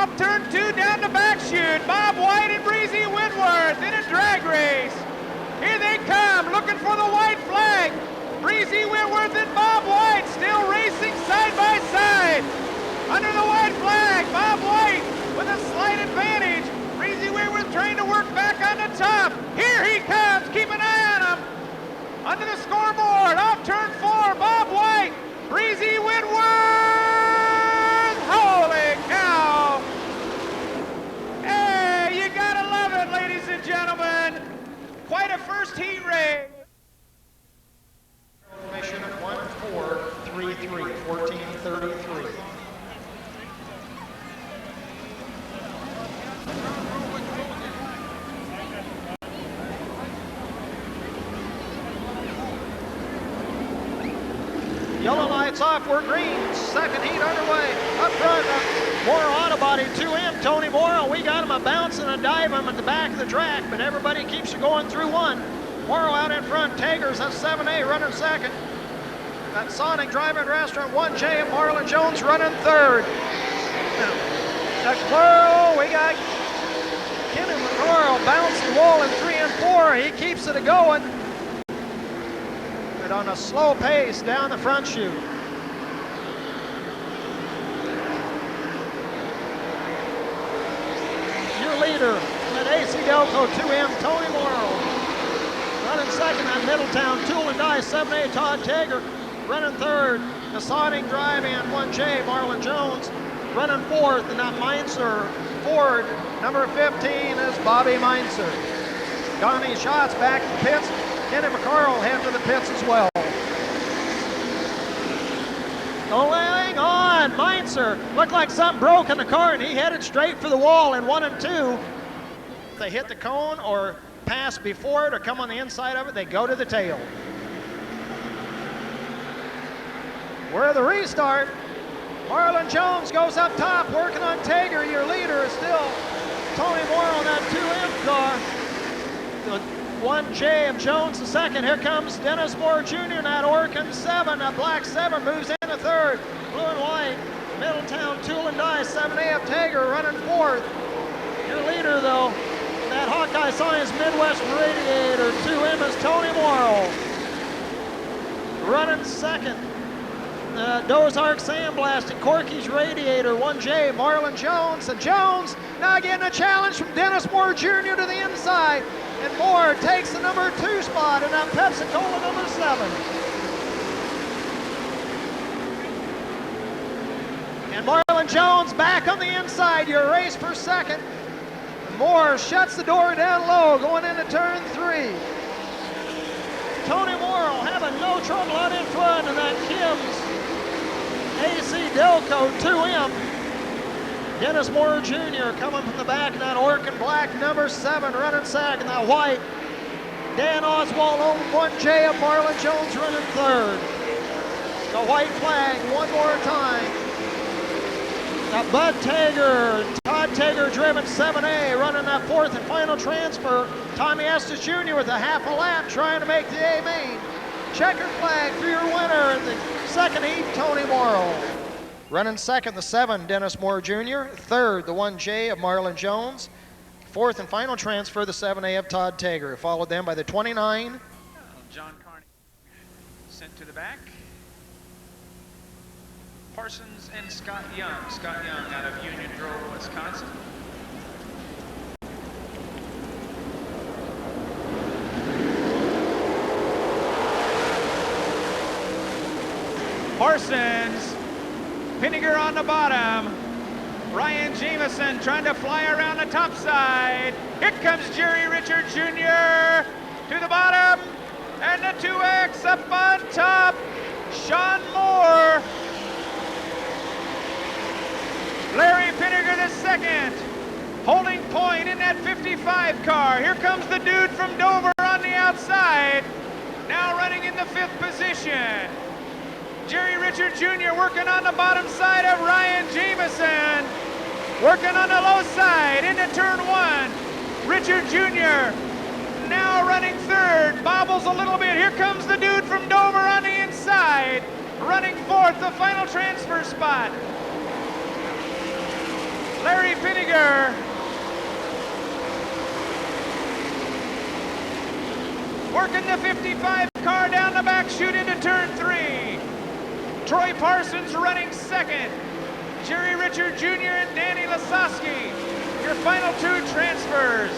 Off turn 2 down the back chute. Bob White and Breezy Whitworth in a drag race. Here they come, looking for the white flag. Breezy Whitworth and Bob White still racing side by side. Under the white flag, Bob White with a slight advantage. Breezy Whitworth trying to work back on the top. Here he comes, keep an eye on him. Under the scoreboard, off turn 4, Bob White, Breezy Whitworth. Holy cow. Hey, you gotta love it, ladies and gentlemen. Quite a first heat race. Mission 1433, 1433. Yellow lights off, we're green. Second heat underway. Up front, Morrow Auto Body 2M, Tony Morrow. We got him a bouncing and diving at the back of the track, but everybody keeps you going through one. Morrow out in front, Tagers, that's 7A running second. That Sonic Drive-In Restaurant 1J and Marlon Jones running third. That Morrow, we got Kenny McCarl bouncing the wall in 3 and 4. He keeps it going. But on a slow pace down the front chute. Your leader at AC Delco 2M, Tony Morrow. Running second on Middletown, Tool and Die 7A, Todd Tager. Running third, the Sonic Drive-In 1J, Marlon Jones. Running fourth, and that Meinzer Ford, number 15 is Bobby Meinzer. Donnie Schatz back to the pits. Kenny McCarl head to the pits as well. Going on, Meinzer. Looked like something broke in the car, and he headed straight for the wall in 1 and 2. If they hit the cone or pass before it or come on the inside of it, they go to the tail. We're the restart. Marlon Jones goes up top, working on Tager. Your leader is still Tony Moore on that 2M car. The 1J of Jones the second. Here comes Dennis Moore Jr. in that Orkin 7. That black 7 moves into third. Blue and white. Middletown Tool and Die 7A of Tager running fourth. Your leader though, that Hawkeye Science Midwest Radiator 2M is Tony Morrow. Running second. Dozark Sandblasting, Corky's Radiator, 1J, Marlon Jones. And Jones now getting a challenge from Dennis Moore Jr. to the inside. And Moore takes the number 2 spot in that Pepsi-Cola number 7. And Marlon Jones back on the inside, your race per second. Moore shuts the door down low, going into turn 3. Tony Morrow having no trouble out in front in that Kim's AC Delco 2M. Dennis Moore Jr. coming from the back in that Orkin black number 7 running second. That white Dan Oswald on 1J of Marlon Jones running third. The white flag one more time. That Bud Tager, Todd Tager driven 7A running that fourth and final transfer. Tommy Estes Jr. with a half a lap trying to make the A main. Checker flag for your winner in the second heat, Tony Morrow. Running second, the 7, Dennis Moore Jr. Third, the 1J of Marlon Jones. Fourth and final transfer, the 7A of Todd Tager. Followed then by the 29. John Carney sent to the back. Parsons and Scott Young. Scott Young out of Union Grove, Wisconsin. Parsons, Pinniger on the bottom. Ryan Jameson trying to fly around the top side. Here comes Jerry Richard Jr. to the bottom. And the 2X up on top. Sean Moore. Larry Pinniger the second. Holding point in that 55 car. Here comes the dude from Dover on the outside. Now running in the 5th position. Jerry Richard Jr. working on the bottom side of Ryan Jameson. Working on the low side into turn 1. Richard Jr. now running third. Bobbles a little bit. Here comes the dude from Dover on the inside. Running fourth, the final transfer spot. Larry Pinniger. Working the 55 car down the back chute into turn 3. Troy Parsons running second. Jerry Richard Jr. and Danny Lasowski, your final 2 transfers.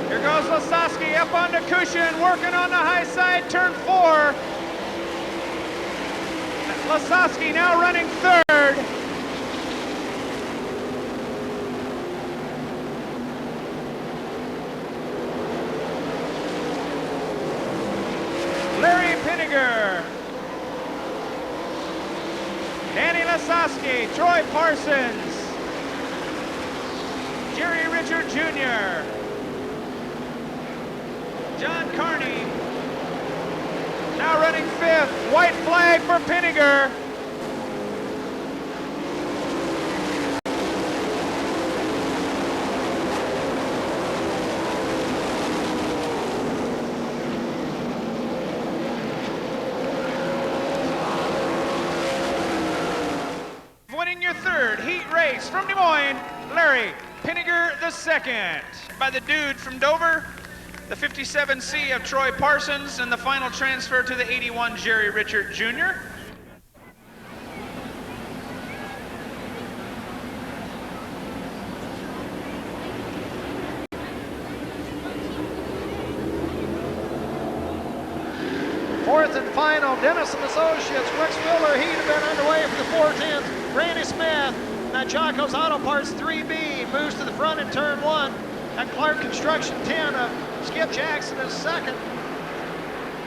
Here goes Lasowski up on the cushion, working on the high side, turn 4. Lasowski now running third. Larry Pinniger, Danny Lasowski, Troy Parsons, Jerry Richard Jr., John Carney, now running 5th. White flag for Pinniger. Winning your 3rd heat race from Des Moines, Larry Pinniger II. By the dude from Dover, the 57C of Troy Parsons, and the final transfer to the 81, Jerry Richard Jr. Fourth and final, Dennis and Associates. Rex Miller, heat have been underway for the 410's. Randy Smith, that Jocko's Auto Parts 3B, moves to the front in turn 1. That Clark Construction 10 of Skip Jackson is second.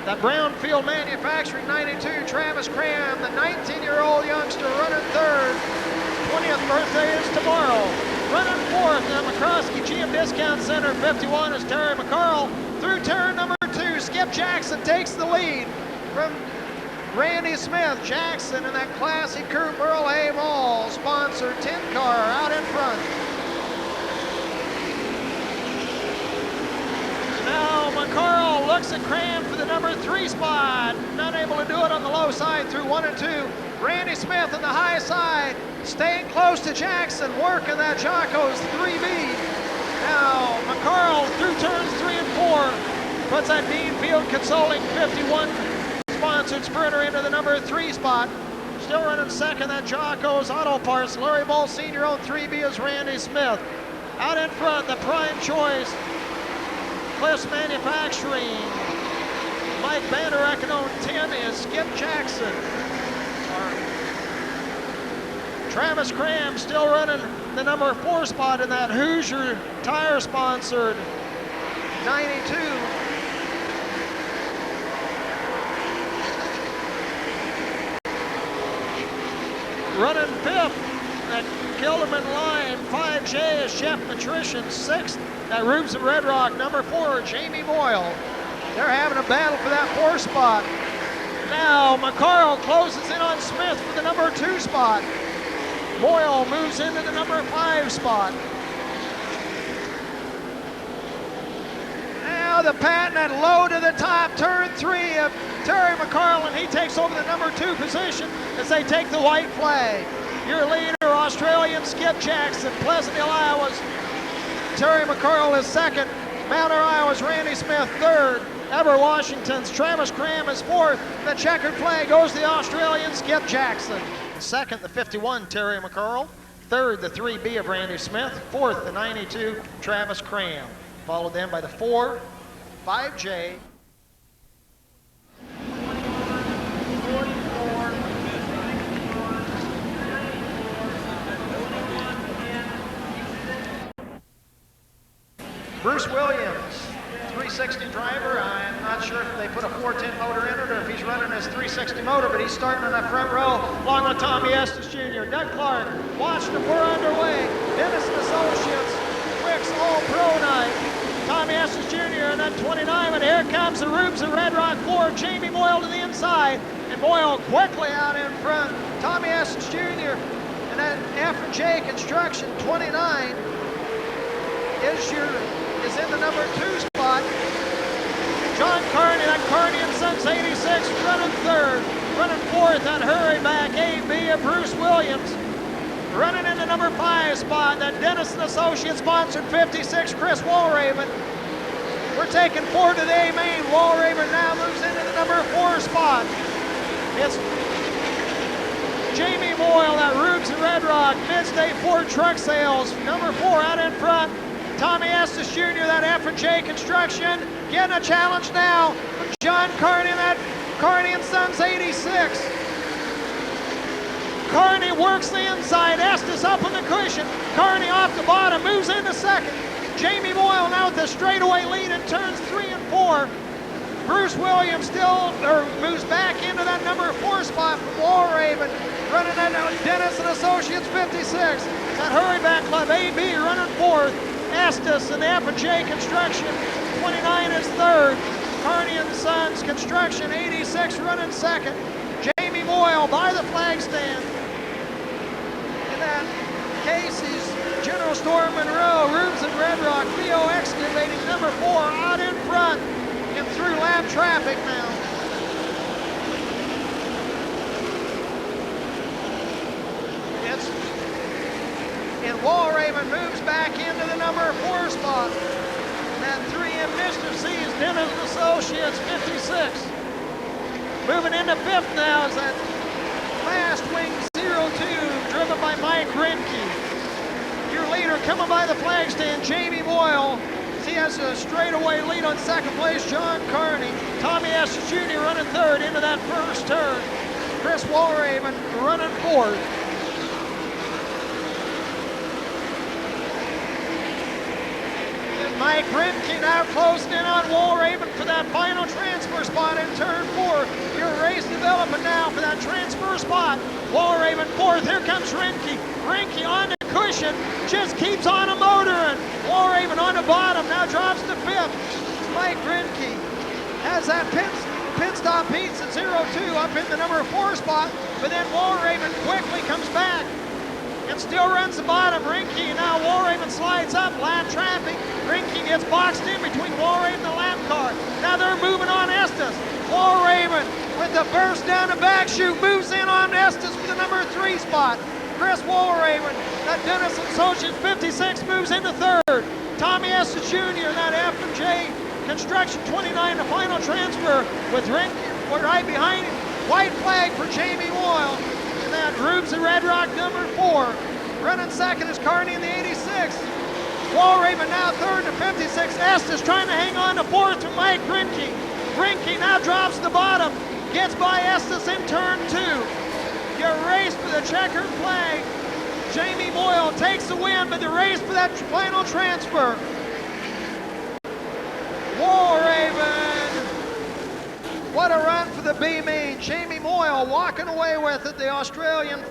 That Brownfield Manufacturing 92, Travis Cram, the 19-year-old youngster, running third. 20th birthday is tomorrow. Running fourth, that McCroskey GM Discount Center 51 is Terry McCarl. Through turn number 2, Skip Jackson takes the lead from Randy Smith. Jackson in that classy Coupe Earl A. Mall sponsored 10 car out in front. Now McCarl looks at Cram for the number 3 spot. Not able to do it on the low side through 1 and 2. Randy Smith on the high side, staying close to Jackson, working that Jocko's 3B. Now McCarl through turns 3 and 4 puts that Dean Field Consoling 51 sponsored sprinter into the number 3 spot. Still running second, that Jocko's Auto Parts. Larry Bull Sr. on 3B is Randy Smith. Out in front, the prime choice, Cliffs Manufacturing. Mike Vanderrecken on 10 is Skip Jackson. Travis Cram still running the number 4 spot in that Hoosier Tire sponsored 92. Running 5th, that Kilderman line, 5J is Chef Nutrition. 6th, that Rubes of Red Rock, number 4, Jamie Moyle. They're having a battle for that 4 spot. Now McCarl closes in on Smith for the number 2 spot. Moyle moves into the number 5 spot. Now the patented low to the top, turn 3 of Terry McCarl, and he takes over the number 2 position as they take the white flag. Your leader, Australian Skip Jackson. Pleasant Hill, Iowa's Terry McCarl is second. Mount Ayr, Iowa's Randy Smith third. Ever Washington's Travis Cram is fourth. The checkered flag goes to the Australian Skip Jackson. Second, the 51, Terry McCarl. Third, the 3B of Randy Smith. Fourth, the 92, Travis Cram. Followed then by the 4, 5J. Bruce Williams, 360 driver. I'm not sure if they put a 410 motor in it or if he's running his 360 motor, but he's starting in that front row along with Tommy Estes Jr. Doug Clark, Washington, we're underway. Dennis and Associates, Wicks All-Pro night. Tommy Estes Jr. in that 29, and here comes the Rubes of Red Rock 4, Jamie Moyle to the inside, and Moyle quickly out in front. Tommy Estes Jr. and that F&J Construction 29 is your is in the number 2 spot. John Carney, that Carney and Sons 86, running third. Running fourth, that Hurryback AB of Bruce Williams. Running in the number 5 spot, that Dennis and Associates sponsored 56, Chris Walraven. We're taking 4 to the A main. Walraven now moves into the number 4 spot. It's Jamie Boyle, that Rubes and Red Rock, Midstate Ford Truck Sales, number 4 out in front. Tommy Estes Jr., that F&J Construction, getting a challenge now. John Carney, that Carney and Sons 86. Carney works the inside, Estes up on the cushion. Carney off the bottom, moves into second. Jamie Boyle now with the straightaway lead in turns 3 and 4. Bruce Williams moves back into that number 4 spot from Walraven, running that Dennis and Associates 56. That Hurryback Club AB running 4th. Estes and the F&J Construction 29 is 3rd. Carney and Sons Construction 86 running 2nd. Jamie Boyle by the flag stand. And that Casey's General Store Monroe, Rubes and Red Rock, Theo Excavating number 4 out in front and through lap traffic now. And Walraven moves back into the number 4 spot. And that 3M Mischief sees Dennis Associates 56. Moving into 5th now is that Fast Wing 02 driven by Mike Rimke. Your leader coming by the flag stand, Jamie Boyle. He has a straightaway lead on 2nd place, John Carney. Tommy Estes Jr. running 3rd into that first turn. Chris Walraven running 4th. Mike Rimke now closing in on Walraven for that final transfer spot in turn 4. Your race development now for that transfer spot. Walraven 4th, here comes Rimke. Rimke on the cushion, just keeps on a motoring. Walraven on the bottom, now drops to 5th. Mike Rimke has that pit stop Pete's at 02 up in the number 4 spot, but then Walraven quickly comes back and still runs the bottom. Rimke, now Walraven slides up, lap traffic. Rimke gets boxed in between Walraven and the lap car. Now they're moving on Estes. Walraven with the burst down the back chute moves in on Estes for the number 3 spot. Chris Walraven, that Dennis Associates 56 moves into 3rd. Tommy Estes Jr. that F&J Construction 29, the final transfer with Rimke right behind him. White flag for Jamie Boyle. That Rubes and Red Rock number 4. Running 2nd is Carney in the 86. Walraven now 3rd to 56. Estes trying to hang on to 4th to Mike Rimke. Rimke now drops the bottom. Gets by Estes in turn 2. Your race for the checkered flag. Jamie Boyle takes the win, but the race for that final transfer. Walraven. What a run for the B main. Jamie Boyle walking away with it, the Australian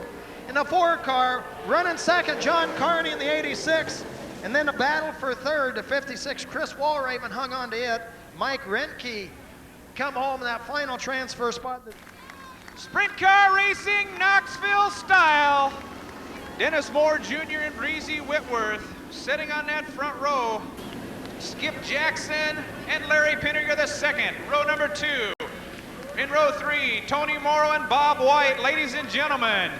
in the 4 car. Running 2nd, John Carney in the 86. And then a battle for 3rd to 56. Chris Walraven hung on to it. Mike Rimke come home in that final transfer spot. Sprint car racing, Knoxville style. Dennis Moore Jr. and Breezy Whitworth sitting on that front row. Skip Jackson and Larry Pinniger the 2nd. Row number 2. In row 3, Tony Morrow and Bob White, ladies and gentlemen.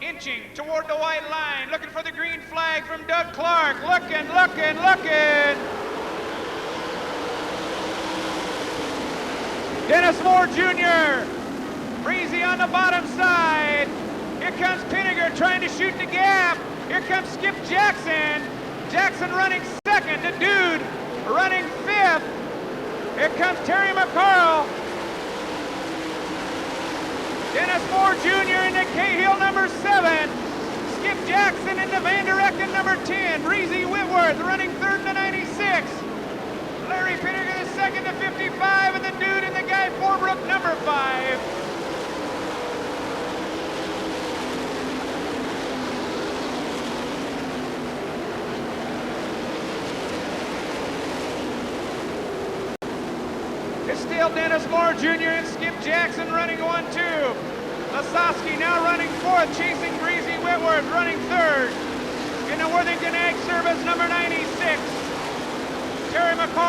Inching toward the white line, looking for the green flag from Doug Clark. Looking. Dennis Moore Jr. Breezy on the bottom side. Here comes Pinniger trying to shoot the gap. Here comes Skip Jackson. Jackson running 2nd. The Dude running 5th. Here comes Terry McCarl. Dennis Moore Jr. in the Cahill number 7. Skip Jackson in the Van Der Ecken number 10. Breezy Whitworth running 3rd to 96. Larry Pinniger the 2nd to 55. And the Dude in the Guy Forbrook number 5. It's still Dennis Moore Jr. and Skip Jackson running 1-2. running third. In the Worthington Ag Service number 9.